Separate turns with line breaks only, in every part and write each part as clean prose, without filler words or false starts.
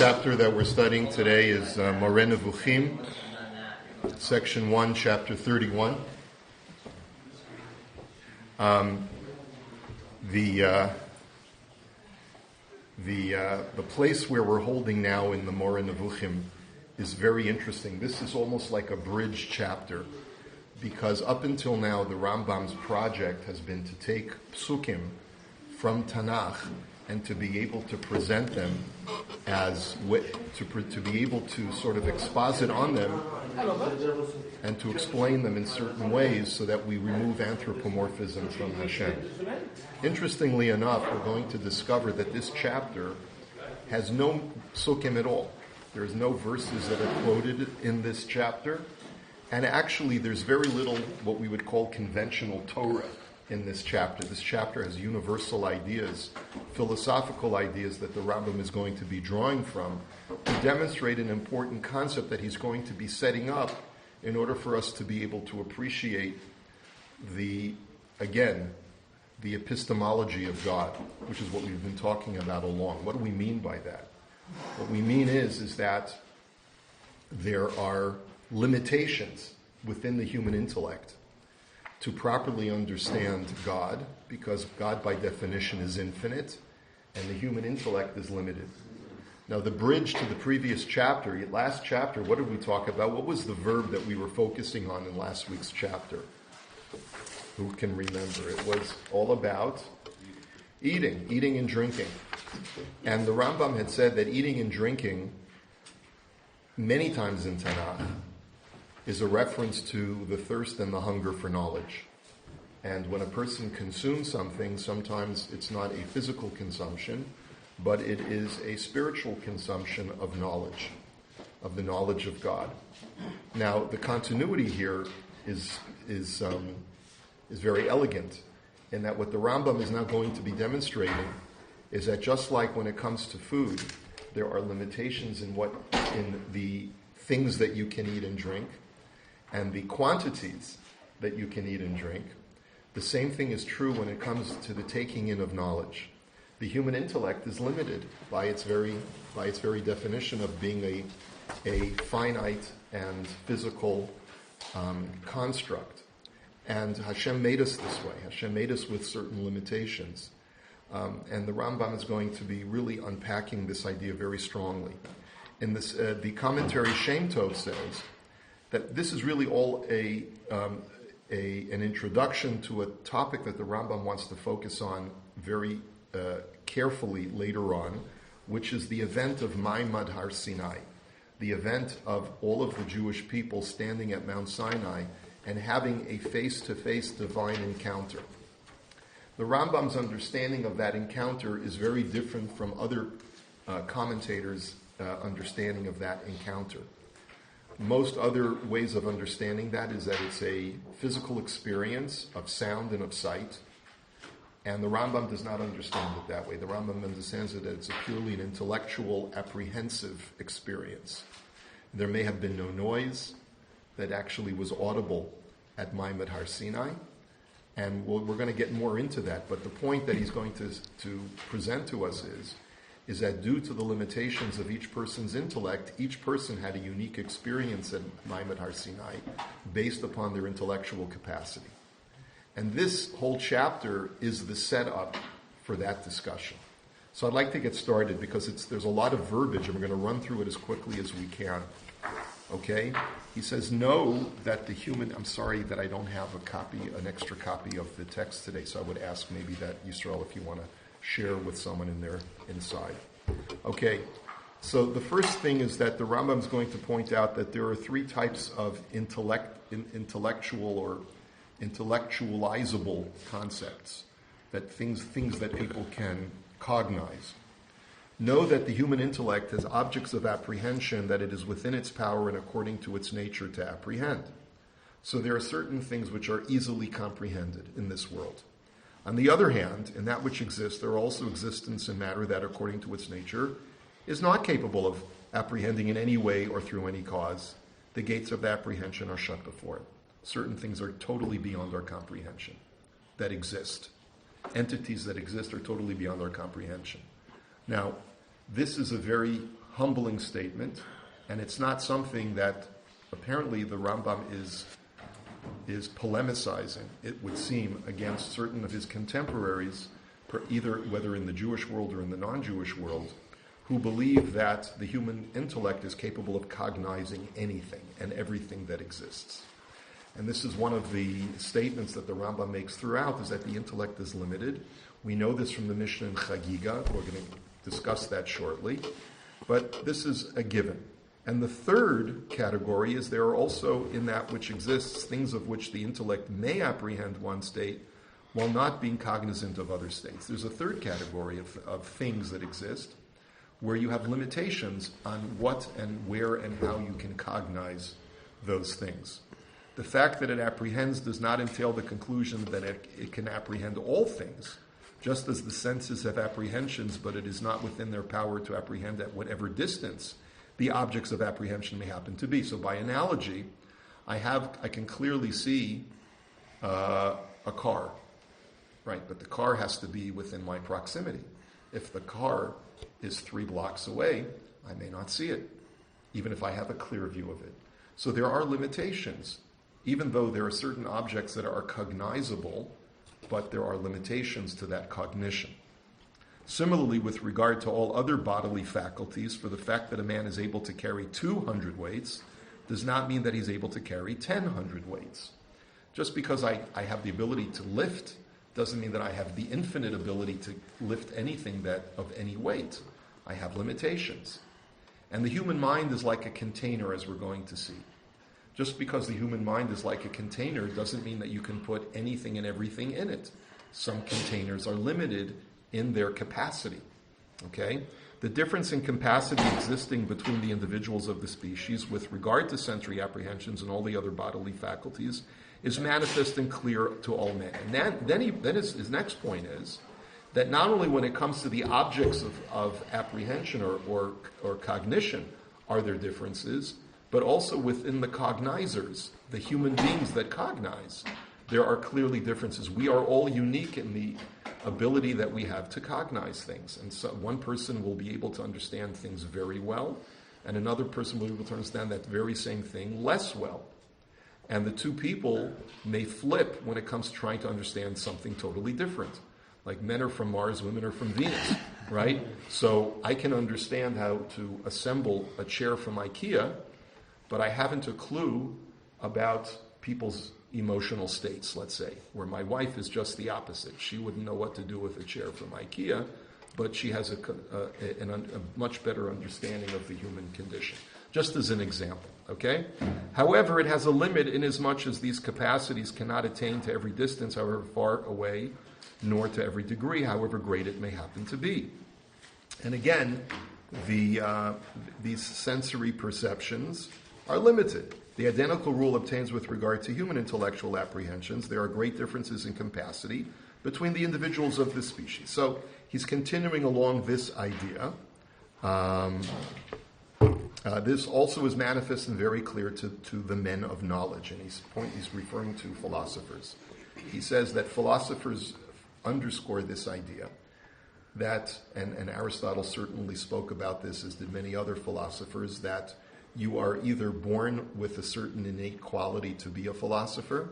chapter that we're studying today is Moreh Nevukhim, section 1, chapter 31. The place where we're holding now in the Moreh Nevukhim is very interesting. This is almost like a bridge chapter, because up until now the Rambam's project has been to take psukim from Tanakh and to be able to present them as to be able to sort of exposit on them and to explain them in certain ways so that we remove anthropomorphism from Hashem. Interestingly enough, we're going to discover that this chapter has no psukim at all. There's no verses that are quoted in this chapter, and actually there's very little what we would call conventional Torah in this chapter. This chapter has universal ideas, philosophical ideas that the Rambam is going to be drawing from to demonstrate an important concept that he's going to be setting up in order for us to be able to appreciate the epistemology of God, which is what we've been talking about all along. What do we mean by that? What we mean is that there are limitations within the human intellect to properly understand God, because God by definition is infinite and the human intellect is limited. Now the bridge to the previous chapter, last chapter, what did we talk about? What was the verb that we were focusing on in last week's chapter? Who can remember? It was all about eating and drinking. And the Rambam had said that eating and drinking many times in Tanakh is a reference to the thirst and the hunger for knowledge. And when a person consumes something, sometimes it's not a physical consumption, but it is a spiritual consumption of knowledge, of the knowledge of God. Now, the continuity here is very elegant, in that what the Rambam is now going to be demonstrating is that just like when it comes to food, there are limitations in the things that you can eat and drink, and the quantities that you can eat and drink. The same thing is true when it comes to the taking in of knowledge. The human intellect is limited by its very definition of being a finite and physical construct. And Hashem made us this way. Hashem made us with certain limitations. And the Rambam is going to be really unpacking this idea very strongly. In this, the commentary Shem Tov says that this is really all an introduction to a topic that the Rambam wants to focus on very carefully later on, which is the event of Ma'amad Har Sinai, the event of all of the Jewish people standing at Mount Sinai and having a face-to-face divine encounter. The Rambam's understanding of that encounter is very different from other commentators' understanding of that encounter. Most other ways of understanding that is that it's a physical experience of sound and of sight, and the Rambam does not understand it that way. The Rambam understands it that it's purely an intellectual, apprehensive experience. There may have been no noise that actually was audible at Ma'amad Har Sinai, and we're going to get more into that, but the point that he's going to present to us is that due to the limitations of each person's intellect, each person had a unique experience at Ma'amad Har Sinai based upon their intellectual capacity. And this whole chapter is the setup for that discussion. So I'd like to get started because there's a lot of verbiage, and we're going to run through it as quickly as we can. Okay? He says, know that the human... I'm sorry that I don't have an extra copy of the text today, so I would ask maybe that, Yisrael, if you want to share with someone in there inside. Okay, so the first thing is that the Rambam is going to point out that there are three types of intellectual or intellectualizable concepts, that things that people can cognize. Know that the human intellect has objects of apprehension that it is within its power and according to its nature to apprehend. So there are certain things which are easily comprehended in this world. On the other hand, in that which exists, there are also existence in matter that, according to its nature, is not capable of apprehending in any way or through any cause. The gates of apprehension are shut before it. Certain things are totally beyond our comprehension that exist. Entities that exist are totally beyond our comprehension. Now, this is a very humbling statement, and it's not something that apparently the Rambam is polemicizing, it would seem, against certain of his contemporaries, either whether in the Jewish world or in the non-Jewish world, who believe that the human intellect is capable of cognizing anything and everything that exists. And this is one of the statements that the Rambam makes throughout, is that the intellect is limited. We know this from the Mishnah in Chagiga. We're going to discuss that shortly. But this is a given. And the third category is there are also in that which exists things of which the intellect may apprehend one state while not being cognizant of other states. There's a third category of things that exist where you have limitations on what and where and how you can cognize those things. The fact that it apprehends does not entail the conclusion that it can apprehend all things, just as the senses have apprehensions, but it is not within their power to apprehend at whatever distance the objects of apprehension may happen to be. So by analogy, I can clearly see a car, right? But the car has to be within my proximity. If the car is 3 blocks away, I may not see it, even if I have a clear view of it. So there are limitations, even though there are certain objects that are cognizable, but there are limitations to that cognition. Similarly, with regard to all other bodily faculties, for the fact that a man is able to carry 200 weights does not mean that he's able to carry 1,000 weights. Just because I have the ability to lift doesn't mean that I have the infinite ability to lift anything that of any weight. I have limitations. And the human mind is like a container, as we're going to see. Just because the human mind is like a container doesn't mean that you can put anything and everything in it. Some containers are limited in their capacity. Okay? The difference in capacity existing between the individuals of the species with regard to sensory apprehensions and all the other bodily faculties is manifest and clear to all men. And then his next point is that not only when it comes to the objects of apprehension or cognition are there differences, but also within the cognizers, the human beings that cognize, there are clearly differences. We are all unique in the ability that we have to cognize things. And so one person will be able to understand things very well, and another person will be able to understand that very same thing less well. And the two people may flip when it comes to trying to understand something totally different. Like men are from Mars, women are from Venus, right? So I can understand how to assemble a chair from IKEA, but I haven't a clue about people's emotional states, let's say, where my wife is just the opposite. She wouldn't know what to do with a chair from IKEA, but she has a much better understanding of the human condition. Just as an example, okay? However, it has a limit in as much as these capacities cannot attain to every distance, however far away, nor to every degree, however great it may happen to be. And again, these sensory perceptions are limited. The identical rule obtains with regard to human intellectual apprehensions. There are great differences in capacity between the individuals of this species. So he's continuing along this idea. This also is manifest and very clear to the men of knowledge, and he's referring to philosophers. He says that philosophers underscore this idea that, and Aristotle certainly spoke about this, as did many other philosophers, that you are either born with a certain innate quality to be a philosopher,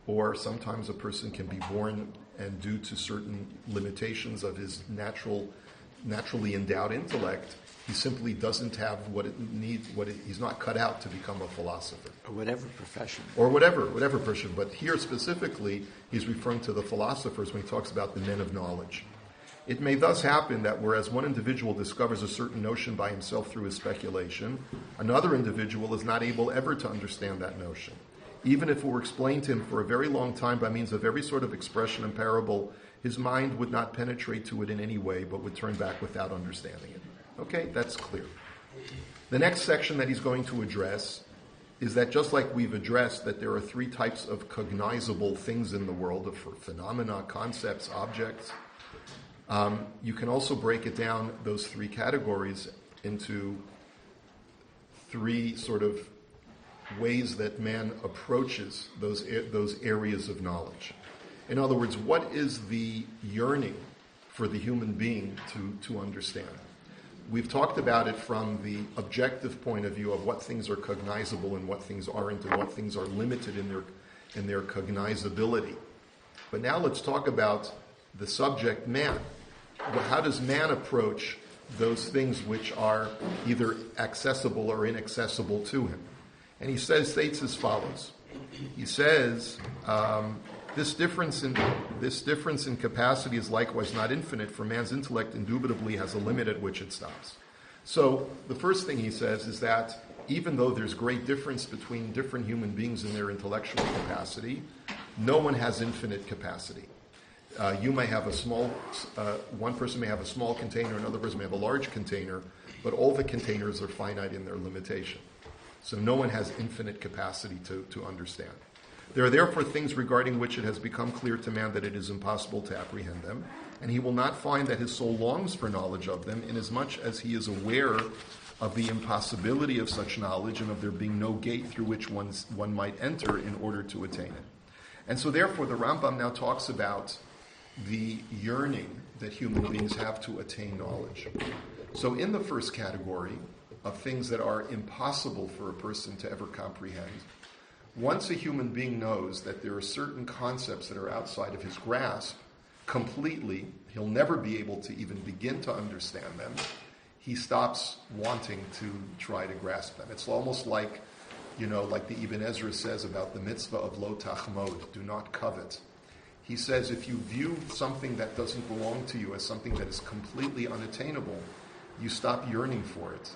or sometimes a person can be born and due to certain limitations of his naturally endowed intellect, he simply doesn't have what it needs. He's not cut out to become a philosopher,
or whatever profession.
Or whatever profession. But here specifically, he's referring to the philosophers when he talks about the men of knowledge. It may thus happen that whereas one individual discovers a certain notion by himself through his speculation, another individual is not able ever to understand that notion. Even if it were explained to him for a very long time by means of every sort of expression and parable, his mind would not penetrate to it in any way, but would turn back without understanding it. Okay, that's clear. The next section that he's going to address is that just like we've addressed that there are 3 types of cognizable things in the world, of phenomena, concepts, objects, you can also break it down, those 3 categories, into 3 sort of ways that man approaches those areas of knowledge. In other words, what is the yearning for the human being to understand? we've talked about it from the objective point of view of what things are cognizable and what things aren't, and what things are limited in their cognizability. But now let's talk about the subject man. How does man approach those things which are either accessible or inaccessible to him? And he states as follows. He says, this difference in capacity is likewise not infinite, for man's intellect indubitably has a limit at which it stops. So the first thing he says is that even though there's great difference between different human beings in their intellectual capacity, no one has infinite capacity. You may have one person may have a small container, another person may have a large container, but all the containers are finite in their limitation. So no one has infinite capacity to understand. There are therefore things regarding which it has become clear to man that it is impossible to apprehend them, and he will not find that his soul longs for knowledge of them, inasmuch as he is aware of the impossibility of such knowledge and of there being no gate through which one might enter in order to attain it. And so therefore the Rambam now talks about the yearning that human beings have to attain knowledge. So in the first category of things that are impossible for a person to ever comprehend, once a human being knows that there are certain concepts that are outside of his grasp completely, he'll never be able to even begin to understand them, he stops wanting to try to grasp them. It's almost like, like the Ibn Ezra says about the mitzvah of lo tachmod, do not covet. He says if you view something that doesn't belong to you as something that is completely unattainable, you stop yearning for it.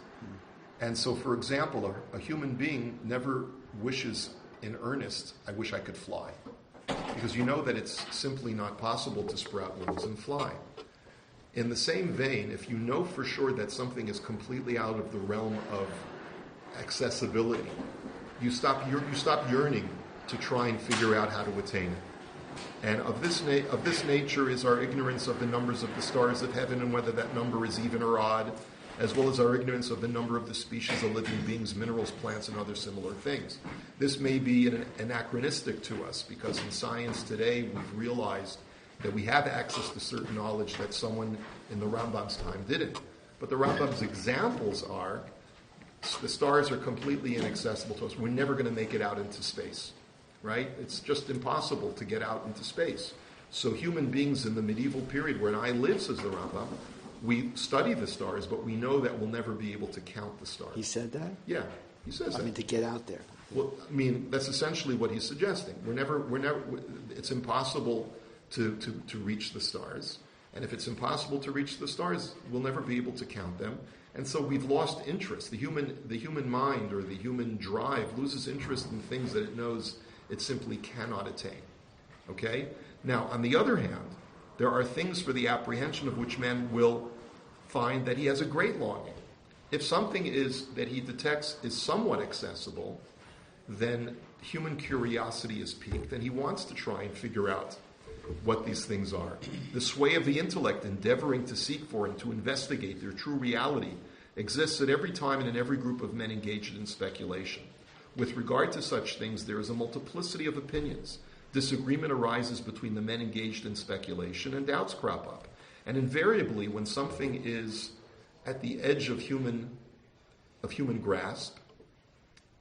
And so, for example, a human being never wishes in earnest, I wish I could fly. Because you know that it's simply not possible to sprout wings and fly. In the same vein, if you know for sure that something is completely out of the realm of accessibility, you stop yearning to try and figure out how to attain it. And of this nature is our ignorance of the numbers of the stars of heaven and whether that number is even or odd, as well as our ignorance of the number of the species of living beings, minerals, plants, and other similar things. This may be anachronistic to us because in science today we've realized that we have access to certain knowledge that someone in the Rambam's time didn't. But the Rambam's examples are, the stars are completely inaccessible to us. We're never going to make it out into space, right? It's just impossible to get out into space. So human beings in the medieval period where an eye lives, says the Rambam, we study the stars, but we know that we'll never be able to count the stars.
He said that?
Yeah, he says that.
I mean, to get out there.
Well, I mean, that's essentially what he's suggesting. It's impossible to reach the stars. And if it's impossible to reach the stars, we'll never be able to count them. And so we've lost interest. The human mind or the human drive loses interest in things that it knows it simply cannot attain. Okay? Now, on the other hand, there are things for the apprehension of which man will find that he has a great longing. If something that he detects is somewhat accessible, then human curiosity is piqued, and he wants to try and figure out what these things are. The sway of the intellect endeavoring to seek for and to investigate their true reality exists at every time and in every group of men engaged in speculation. With regard to such things, there is a multiplicity of opinions. Disagreement arises between the men engaged in speculation, and doubts crop up. And invariably, when something is at the edge of human grasp,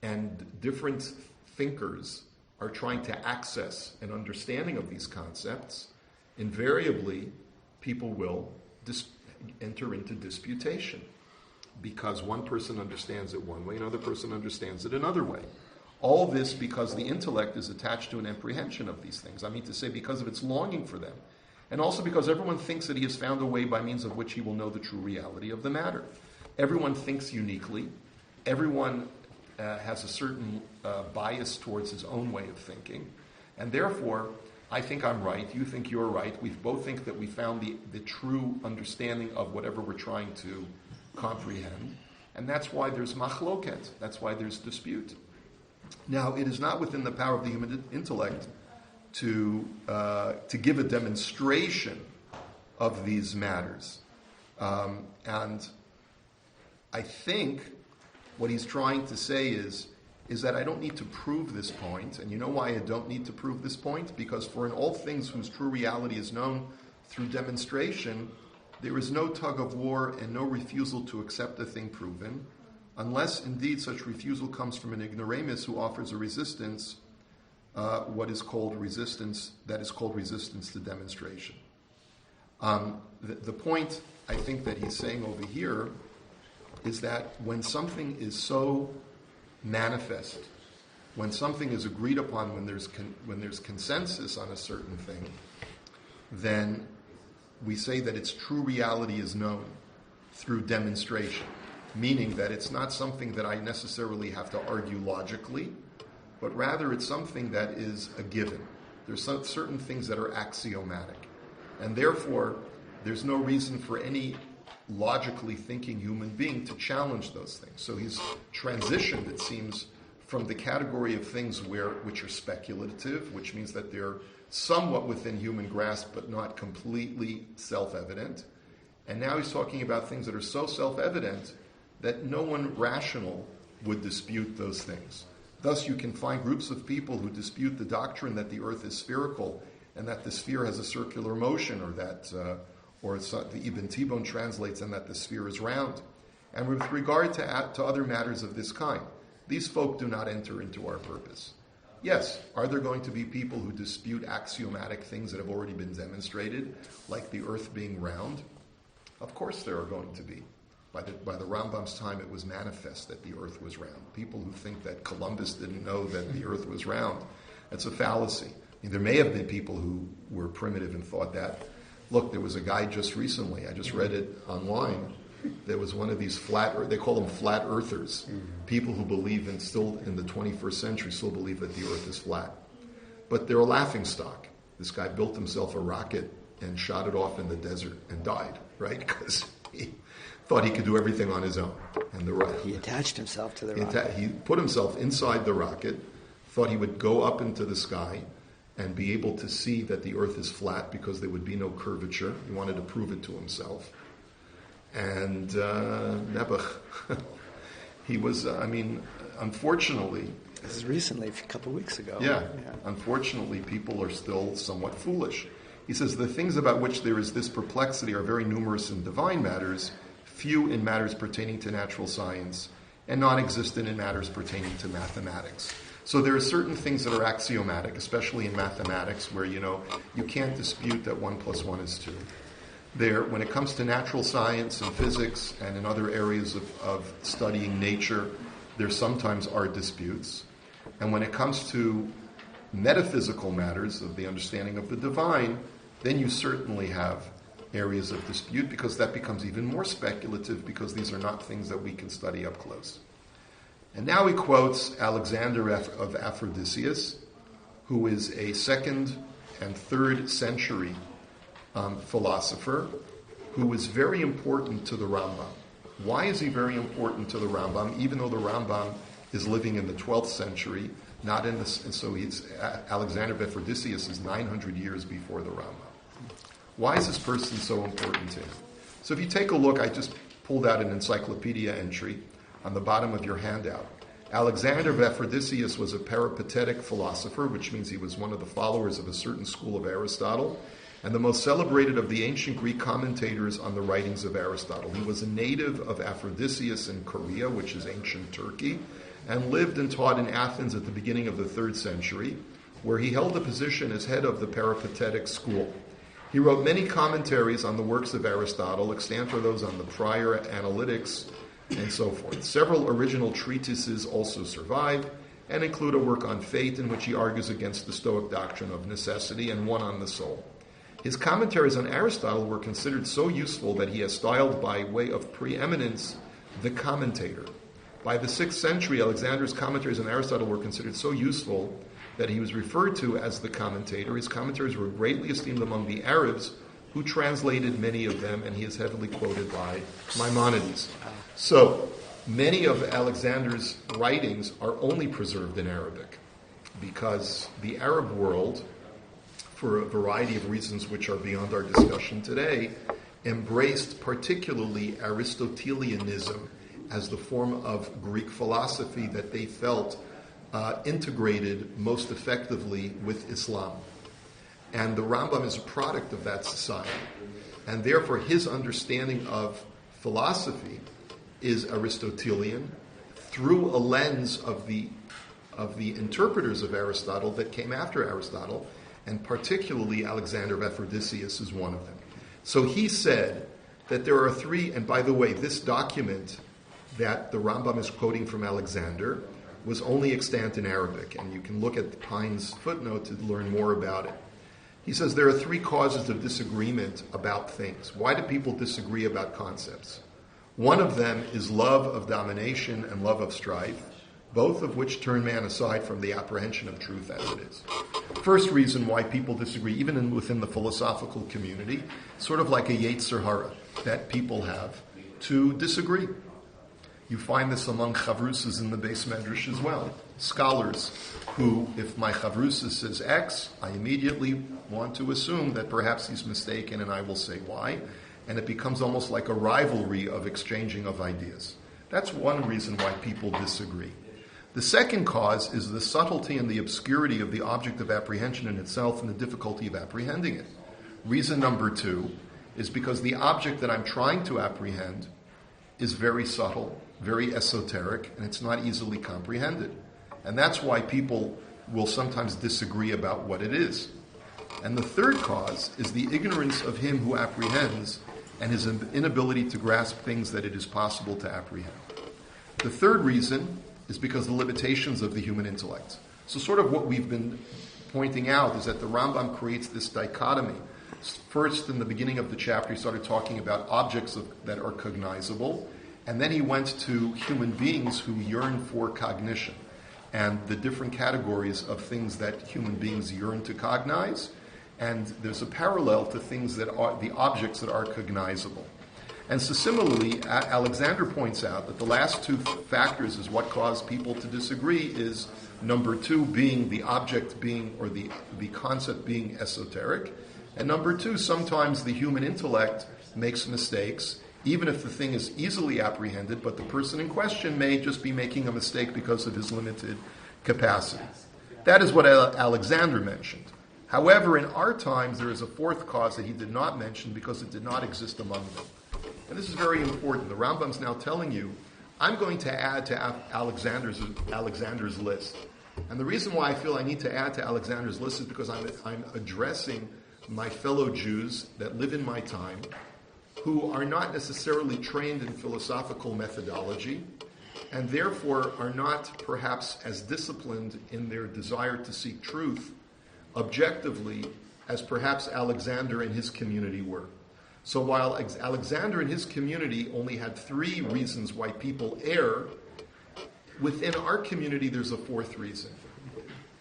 and different thinkers are trying to access an understanding of these concepts, invariably people will enter into disputation, because one person understands it one way, another person understands it another way. All this because the intellect is attached to an apprehension of these things. I mean to say, because of its longing for them. And also because everyone thinks that he has found a way by means of which he will know the true reality of the matter. Everyone thinks uniquely. Everyone has a certain bias towards his own way of thinking. And therefore, I think I'm right, you think you're right. We both think that we found the true understanding of whatever we're trying to comprehend. And that's why there's machloket. That's why there's dispute. Now, it is not within the power of the human intellect to give a demonstration of these matters. And I think what he's trying to say is that I don't need to prove this point. And you know why I don't need to prove this point? Because for in all things whose true reality is known through demonstration, there is no tug of war and no refusal to accept a thing proven, unless indeed such refusal comes from an ignoramus who offers a resistance, that is called resistance to demonstration. The point I think that he's saying over here is that when something is so manifest, when something is agreed upon, when there's consensus on a certain thing, then we say that its true reality is known through demonstration, meaning that it's not something that I necessarily have to argue logically, but rather it's something that is a given. There's certain things that are axiomatic, and therefore there's no reason for any logically thinking human being to challenge those things. So he's transitioned, it seems, from the category of things which are speculative, which means that they're somewhat within human grasp but not completely self-evident. And now he's talking about things that are so self-evident that no one rational would dispute those things. Thus you can find groups of people who dispute the doctrine that the earth is spherical and that the sphere has a circular motion, or that the Ibn Tibon translates, and that the sphere is round. And with regard to other matters of this kind, these folk do not enter into our purpose. Yes, are there going to be people who dispute axiomatic things that have already been demonstrated, like the earth being round? Of course there are going to be. By the Rambam's time, it was manifest that the earth was round. People who think that Columbus didn't know that the earth was round, that's a fallacy. I mean, there may have been people who were primitive and thought that. Look, there was a guy just recently, I just read it online, there was one of these they call them flat earthers. People who believe still in the 21st century still believe that the earth is flat. But they're a laughingstock. This guy built himself a rocket and shot it off in the desert and died, right? Because he thought he could do everything on his own. And
he attached himself to the rocket.
He put himself inside the rocket, thought he would go up into the sky and be able to see that the earth is flat because there would be no curvature. He wanted to prove it to himself. And Nebuch, he was, unfortunately...
This is recently, a couple of weeks ago.
Yeah. Unfortunately, people are still somewhat foolish. He says, the things about which there is this perplexity are very numerous in divine matters, few in matters pertaining to natural science, and non-existent in matters pertaining to mathematics. So there are certain things that are axiomatic, especially in mathematics, where, you can't dispute that 1 + 1 is 2. When it comes to natural science and physics and in other areas of studying nature, there sometimes are disputes. And when it comes to metaphysical matters of the understanding of the divine, then you certainly have areas of dispute, because that becomes even more speculative, because these are not things that we can study up close. And now he quotes Alexander of Aphrodisias, who is a 2nd and 3rd century philosopher who was very important to the Rambam. Why is he very important to the Rambam, even though the Rambam is living in the 12th century, not in the... So Alexander of Aphrodisias is 900 years before the Rambam. Why is this person so important to him? So if you take a look, I just pulled out an encyclopedia entry on the bottom of your handout. Alexander of Aphrodisias was a peripatetic philosopher, which means he was one of the followers of a certain school of Aristotle, and the most celebrated of the ancient Greek commentators on the writings of Aristotle. He was a native of Aphrodisias in Korea, which is ancient Turkey, and lived and taught in Athens at the beginning of the 3rd century, where he held a position as head of the peripatetic school. He wrote many commentaries on the works of Aristotle, extant for those on the prior analytics, and so forth. Several original treatises also survive, and include a work on fate in which he argues against the Stoic doctrine of necessity, and one on the soul. His commentaries on Aristotle were considered so useful that he has styled by way of preeminence the commentator. By the 6th century, Alexander's commentaries on Aristotle were considered so useful that he was referred to as the commentator. His commentaries were greatly esteemed among the Arabs, who translated many of them, and he is heavily quoted by Maimonides. So, many of Alexander's writings are only preserved in Arabic, because the Arab world, for a variety of reasons which are beyond our discussion today, embraced particularly Aristotelianism as the form of Greek philosophy that they felt integrated most effectively with Islam. And the Rambam is a product of that society. And therefore his understanding of philosophy is Aristotelian through a lens of the interpreters of Aristotle that came after Aristotle, and particularly Alexander of Ephrodiseus is one of them. So he said that there are three, and by the way, this document that the Rambam is quoting from Alexander was only extant in Arabic, and you can look at Pine's footnote to learn more about it. He says there are three causes of disagreement about things. Why do people disagree about concepts? One of them is love of domination and love of strife, both of which turn man aside from the apprehension of truth as it is. First reason why people disagree, even within the philosophical community, sort of like a Yetzer Hara that people have to disagree. You find this among chavrusas in the Beis Medrash as well. Scholars who, if my chavrusa says X, I immediately want to assume that perhaps he's mistaken and I will say Y. And it becomes almost like a rivalry of exchanging of ideas. That's one reason why people disagree. The second cause is the subtlety and the obscurity of the object of apprehension in itself and the difficulty of apprehending it. Reason number two is because the object that I'm trying to apprehend is very subtle, very esoteric, and it's not easily comprehended. And that's why people will sometimes disagree about what it is. And the third cause is the ignorance of him who apprehends and his inability to grasp things that it is possible to apprehend. The third reason is because of the limitations of the human intellect. So sort of what we've been pointing out is that the Rambam creates this dichotomy. First, in the beginning of the chapter, he started talking about objects that are cognizable, and then he went to human beings who yearn for cognition, and the different categories of things that human beings yearn to cognize, and there's a parallel to things that are the objects that are cognizable. And so similarly, Alexander points out that the last two factors is what cause people to disagree is number two being the object being, or the concept being esoteric, and number two, sometimes the human intellect makes mistakes, even if the thing is easily apprehended, but the person in question may just be making a mistake because of his limited capacity. That is what Alexander mentioned. However, in our times, there is a fourth cause that he did not mention because it did not exist among them. And this is very important. The Rambam's now telling you, I'm going to add to Alexander's list. And the reason why I feel I need to add to Alexander's list is because I'm addressing my fellow Jews that live in my time who are not necessarily trained in philosophical methodology and therefore are not perhaps as disciplined in their desire to seek truth objectively as perhaps Alexander and his community were. So while Alexander and his community only had three reasons why people err, within our community there's a fourth reason.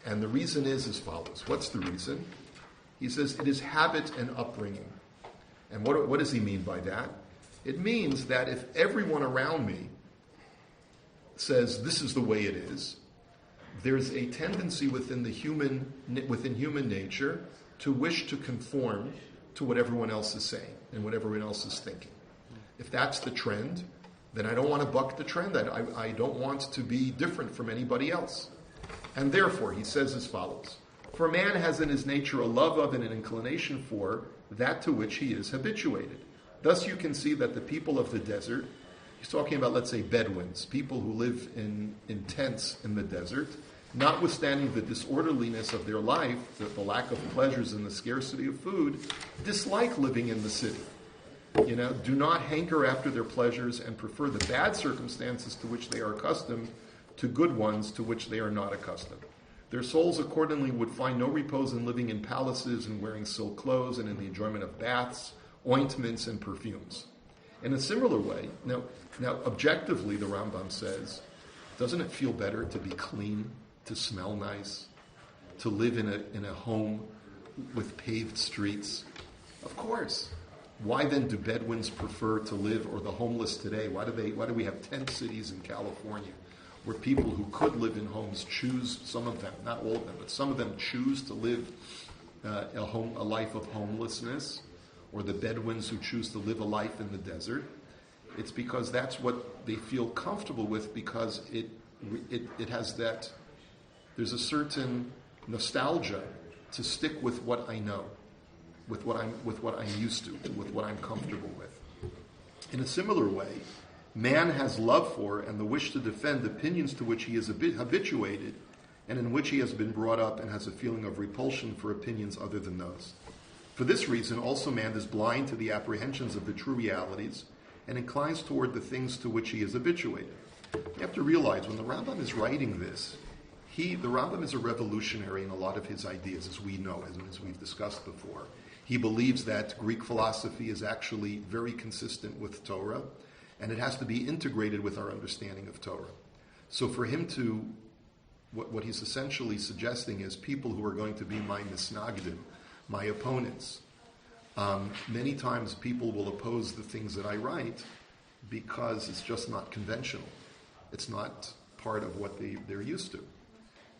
And the reason is as follows. What's the reason? He says it is habit and upbringing. And what does he mean by that? It means that if everyone around me says this is the way it is, there's a tendency within human nature to wish to conform to what everyone else is saying and what everyone else is thinking. If that's the trend, then I don't want to buck the trend. I don't want to be different from anybody else. And therefore, he says as follows. For man has in his nature a love of and an inclination for that to which he is habituated. Thus you can see that the people of the desert, he's talking about, let's say, Bedouins, people who live in tents in the desert, notwithstanding the disorderliness of their life, the lack of pleasures and the scarcity of food, dislike living in the city. Do not hanker after their pleasures and prefer the bad circumstances to which they are accustomed to good ones to which they are not accustomed. Their souls accordingly would find no repose in living in palaces and wearing silk clothes and in the enjoyment of baths, ointments, and perfumes. In a similar way, now objectively the Rambam says, doesn't it feel better to be clean, to smell nice, to live in a home with paved streets? Of course. Why then do Bedouins prefer to live, or the homeless today? Why do we have tent cities in California where people who could live in homes choose, some of them, not all of them, but some of them choose to live a life of homelessness, or the Bedouins who choose to live a life in the desert? It's because that's what they feel comfortable with, because it has that, there's a certain nostalgia to stick with what I know. with what I'm used to, with what I'm comfortable with. In a similar way, man has love for and the wish to defend opinions to which he is habituated and in which he has been brought up, and has a feeling of repulsion for opinions other than those. For this reason, also man is blind to the apprehensions of the true realities and inclines toward the things to which he is habituated. You have to realize, when the Rambam is writing this, the Rambam is a revolutionary in a lot of his ideas, as we know, as we've discussed before. He believes that Greek philosophy is actually very consistent with Torah, and it has to be integrated with our understanding of Torah. So for him to, what he's essentially suggesting is people who are going to be my misnagdim, my opponents. Many times people will oppose the things that I write because it's just not conventional. It's not part of what they're used to.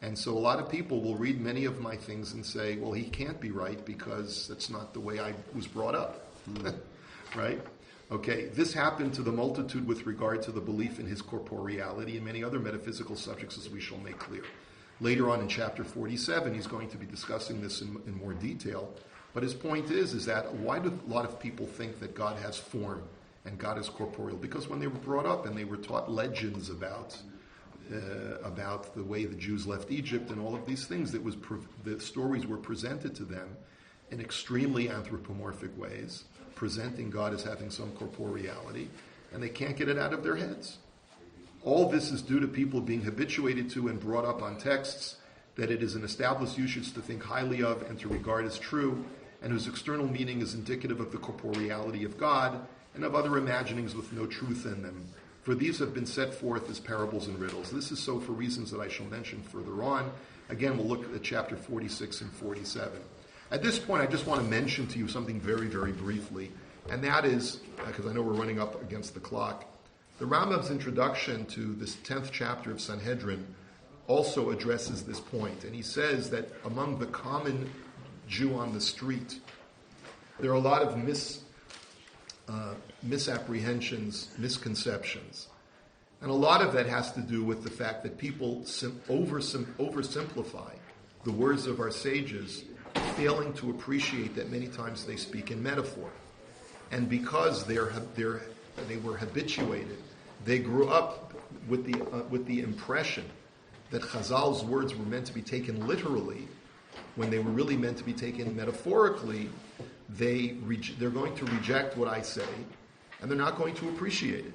And so a lot of people will read many of my things and say, well, he can't be right because that's not the way I was brought up. Right? Okay, this happened to the multitude with regard to the belief in his corporeality and many other metaphysical subjects, as we shall make clear. Later on in chapter 47, he's going to be discussing this in more detail. But his point is that why do a lot of people think that God has form and God is corporeal? Because when they were brought up and they were taught legends about the way the Jews left Egypt and all of these things, the stories were presented to them in extremely anthropomorphic ways, presenting God as having some corporeality, and they can't get it out of their heads. All this is due to people being habituated to and brought up on texts that it is an established usage to think highly of and to regard as true, and whose external meaning is indicative of the corporeality of God and of other imaginings with no truth in them. For these have been set forth as parables and riddles. This is so for reasons that I shall mention further on. Again, we'll look at chapter 46 and 47. At this point, I just want to mention to you something very, very briefly, and that is, because I know we're running up against the clock, the Rambam's introduction to this 10th chapter of Sanhedrin also addresses this point, and he says that among the common Jew on the street, there are a lot of misapprehensions, misconceptions, and a lot of that has to do with the fact that people oversimplify the words of our sages, failing to appreciate that many times they speak in metaphor. And because they were habituated, they grew up with the impression that Chazal's words were meant to be taken literally, when they were really meant to be taken metaphorically. They're going to reject what I say, and they're not going to appreciate it.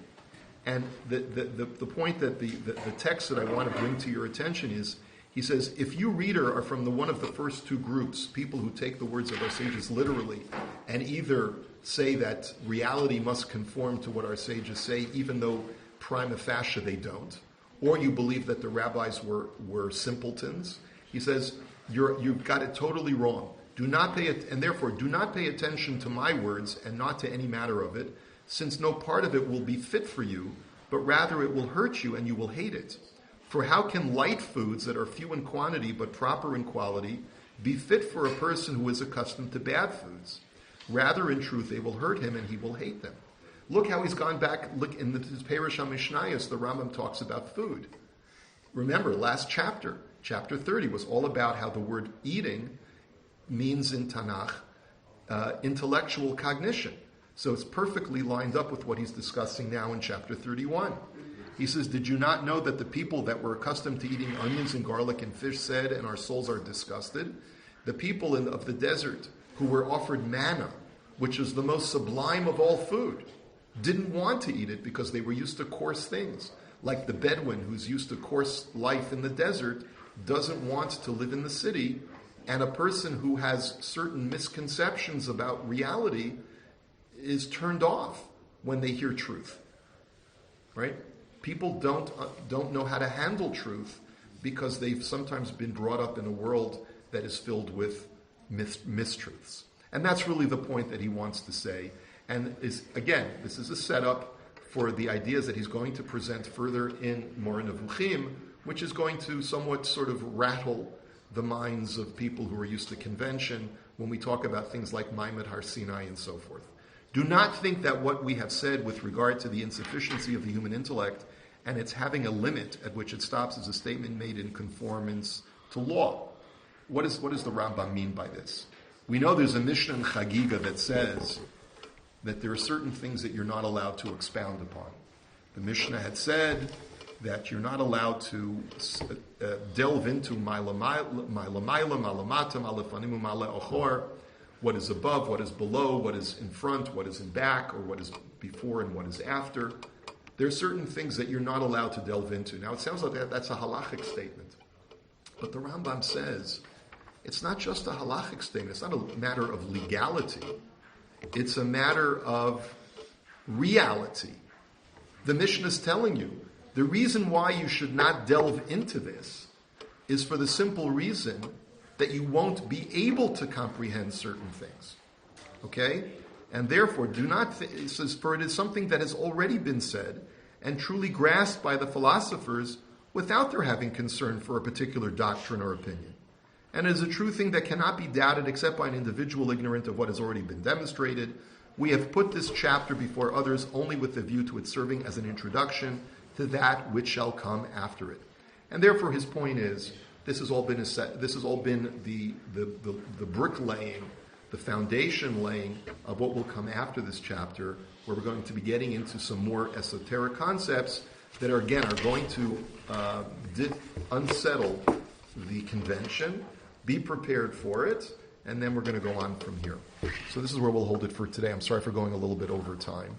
And the point that the text that I want to bring to your attention is, he says, if you, reader, are from one of the first two groups, people who take the words of our sages literally, and either say that reality must conform to what our sages say, even though prima facie they don't, or you believe that the rabbis were simpletons, he says, you've got it totally wrong. Do not pay attention to my words and not to any matter of it, since no part of it will be fit for you, but rather it will hurt you and you will hate it. For how can light foods that are few in quantity but proper in quality be fit for a person who is accustomed to bad foods? Rather, in truth, they will hurt him and he will hate them. Look how he's gone back. Look, in his Perush HaMishnayos, the Rambam talks about food. Remember, last chapter 30, was all about how the word eating means in Tanakh intellectual cognition. So it's perfectly lined up with what he's discussing now in chapter 31. He says, did you not know that the people that were accustomed to eating onions and garlic and fish said, and our souls are disgusted? The people of the desert who were offered manna, which is the most sublime of all food, didn't want to eat it because they were used to coarse things. Like the Bedouin who's used to coarse life in the desert doesn't want to live in the city, and a person who has certain misconceptions about reality is turned off when they hear truth. Right? People don't know how to handle truth because they've sometimes been brought up in a world that is filled with mistruths. And that's really the point that he wants to say. And this is a setup for the ideas that he's going to present further in Moreh Nevukhim, which is going to somewhat sort of rattle the minds of people who are used to convention when we talk about things like Maimed Har Sinai and so forth. Do not think that what we have said with regard to the insufficiency of the human intellect and its having a limit at which it stops is a statement made in conformance to law. What does the Rambam mean by this? We know there's a Mishnah in Chagiga that says that there are certain things that you're not allowed to expound upon. The Mishnah had said that you're not allowed to delve into what is above, what is below, what is in front, what is in back, or what is before and what is after. There are certain things that you're not allowed to delve into. Now, it sounds like that's a halachic statement. But the Rambam says it's not just a halachic statement. It's not a matter of legality. It's a matter of reality. The Mishnah is telling you the reason why you should not delve into this is for the simple reason that you won't be able to comprehend certain things. Okay? And therefore, do not, it says, for it is something that has already been said and truly grasped by the philosophers without their having concern for a particular doctrine or opinion. And it is a true thing that cannot be doubted except by an individual ignorant of what has already been demonstrated. We have put this chapter before others only with the view to it serving as an introduction to that which shall come after it. And therefore his point is, this has all been the bricklaying, the foundation laying of what will come after this chapter, where we're going to be getting into some more esoteric concepts that are going to unsettle the convention. Be prepared for it, and then we're going to go on from here. So this is where we'll hold it for today. I'm sorry for going a little bit over time.